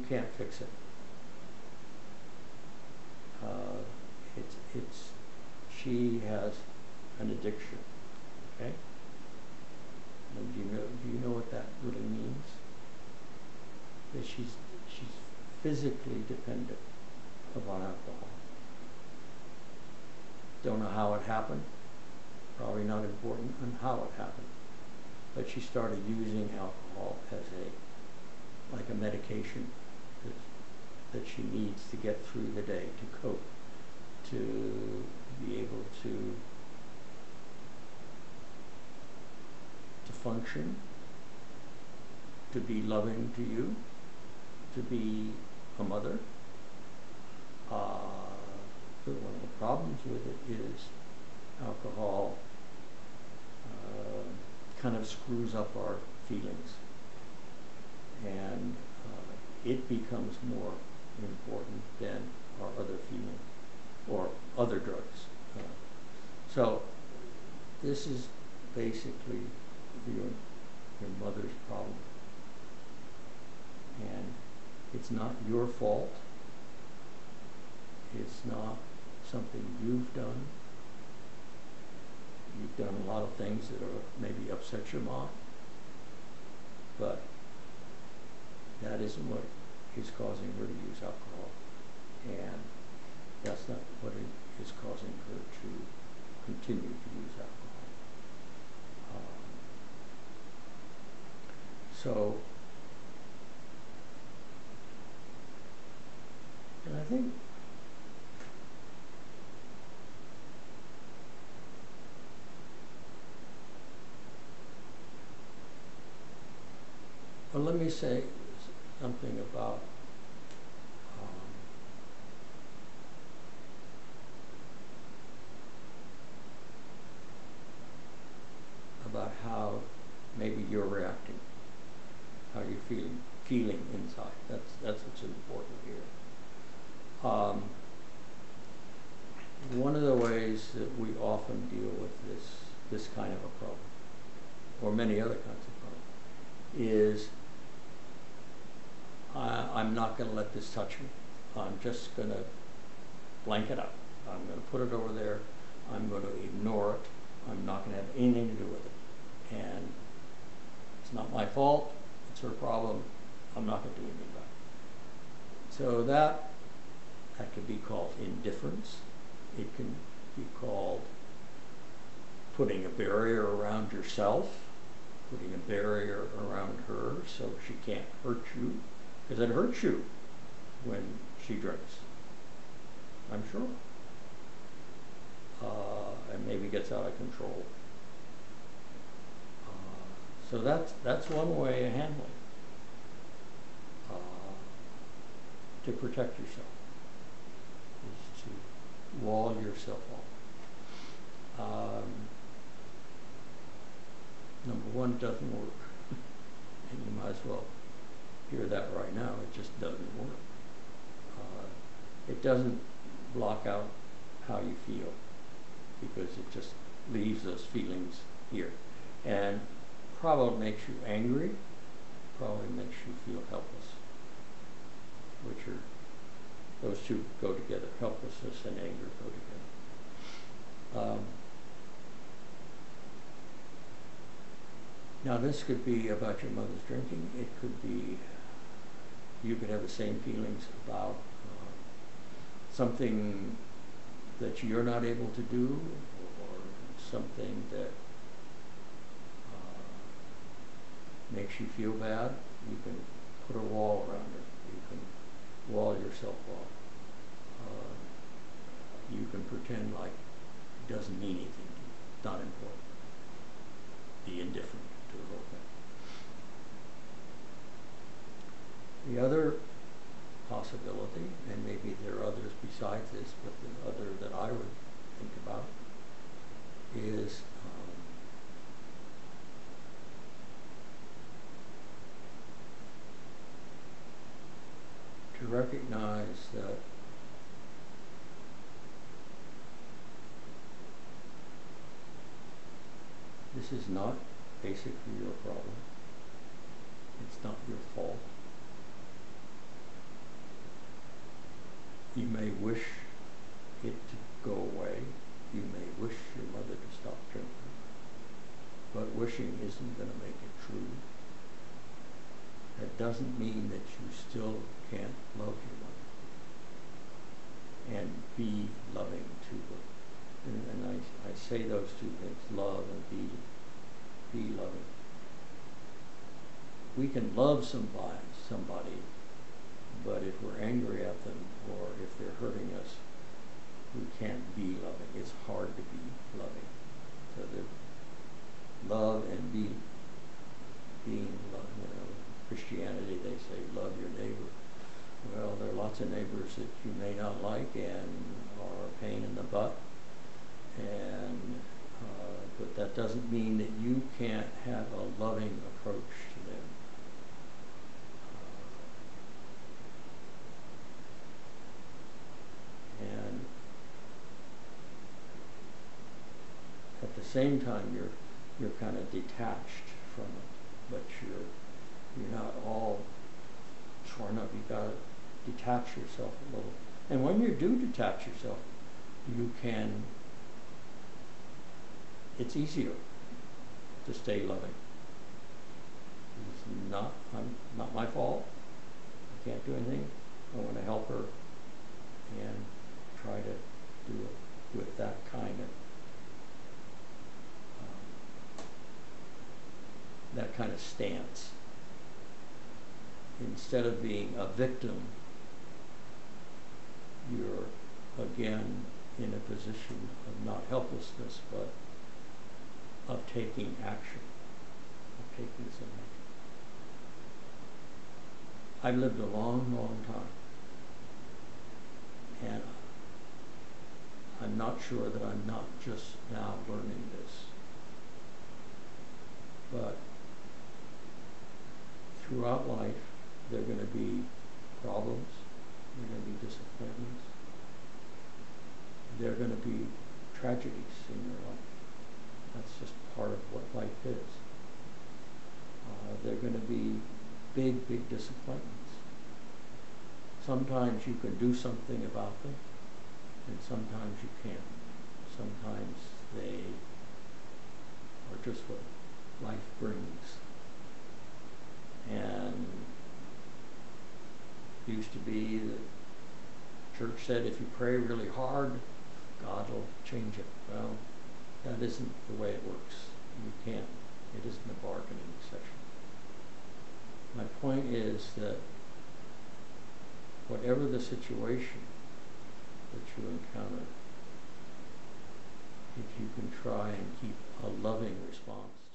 can't fix it. She has an addiction, okay? And do you know what that really means? That she's physically dependent upon alcohol. Don't know how it happened. Probably not important on how it happened. But she started using alcohol as like a medication that she needs to get through the day, to cope, to be able to function, to be loving to you, to be a mother. But one of the problems with it is alcohol kind of screws up our feelings, and it becomes more important than our other feelings or other drugs. So this is basically your mother's problem, and it's not your fault. It's not something you've done. You've done a lot of things that are maybe upset your mom, but that isn't what is causing her to use alcohol, and that's not what is causing her to continue to use alcohol. And I think well, let me say something about how maybe you're reacting, how you're feeling inside. That's what's important here. One of the ways that we often deal with this kind of a problem, or many other kinds of problems, is I'm not going to let this touch me. I'm just going to blank it out. I'm going to put it over there. I'm going to ignore it. I'm not going to have anything to do with it. And it's not my fault. It's her problem. I'm not going to do anything about it. So that could be called indifference. It can be called putting a barrier around yourself, putting a barrier around her so she can't hurt you, because it hurts you when she drinks, I'm sure, and maybe gets out of control. So that's one way of handling to protect yourself, is to wall yourself off. Number one, it doesn't work, and you might as well hear that right now. It just doesn't work. It doesn't block out how you feel, because it just leaves those feelings here, and probably makes you angry, probably makes you feel helpless, which are, those two go together. Helplessness and anger go together. Now this could be about your mother's drinking. It could be, you could have the same feelings about something that you're not able to do, or something that makes you feel bad. You can put a wall around it. You can wall yourself off. You can pretend like it doesn't mean anything, it's not important. Be indifferent to the whole thing. The other possibility, and maybe there are others besides this, but the other that I would think about is to recognize that this is not basically your problem. It's not your fault. You may wish it to go away. You may wish your mother to stop drinking. But wishing isn't going to make it true. That doesn't mean that you still can't love your mother and be loving to her. And I say those two things, love and be loving. We can love somebody, but if we're angry at them or if they're hurting us, we can't be loving. It's hard to be loving. So the love and being loving. Christianity, they say, love your neighbor. Well, there are lots of neighbors that you may not like and are a pain in the butt, and but that doesn't mean that you can't have a loving approach to them. And at the same time, you're kind of detached from it, but you're not all torn up. You got to detach yourself a little. And when you do detach yourself, it's easier to stay loving. It's not my fault. I can't do anything. I want to help her and try to do it with that kind of stance. Instead of being a victim, you're again in a position of not helplessness, but of taking action, of taking some action. I've lived a long, long time, and I'm not sure that I'm not just now learning this, but throughout life, there are going to be problems, there are going to be disappointments, there are going to be tragedies in your life. That's just part of what life is. There are going to be big, big disappointments. Sometimes you can do something about them, and sometimes you can't. Sometimes they are just what life brings. And it used to be that church said if you pray really hard, God will change it. Well, that isn't the way it works. You can't. It isn't a bargaining session. My point is that whatever the situation that you encounter, if you can try and keep a loving response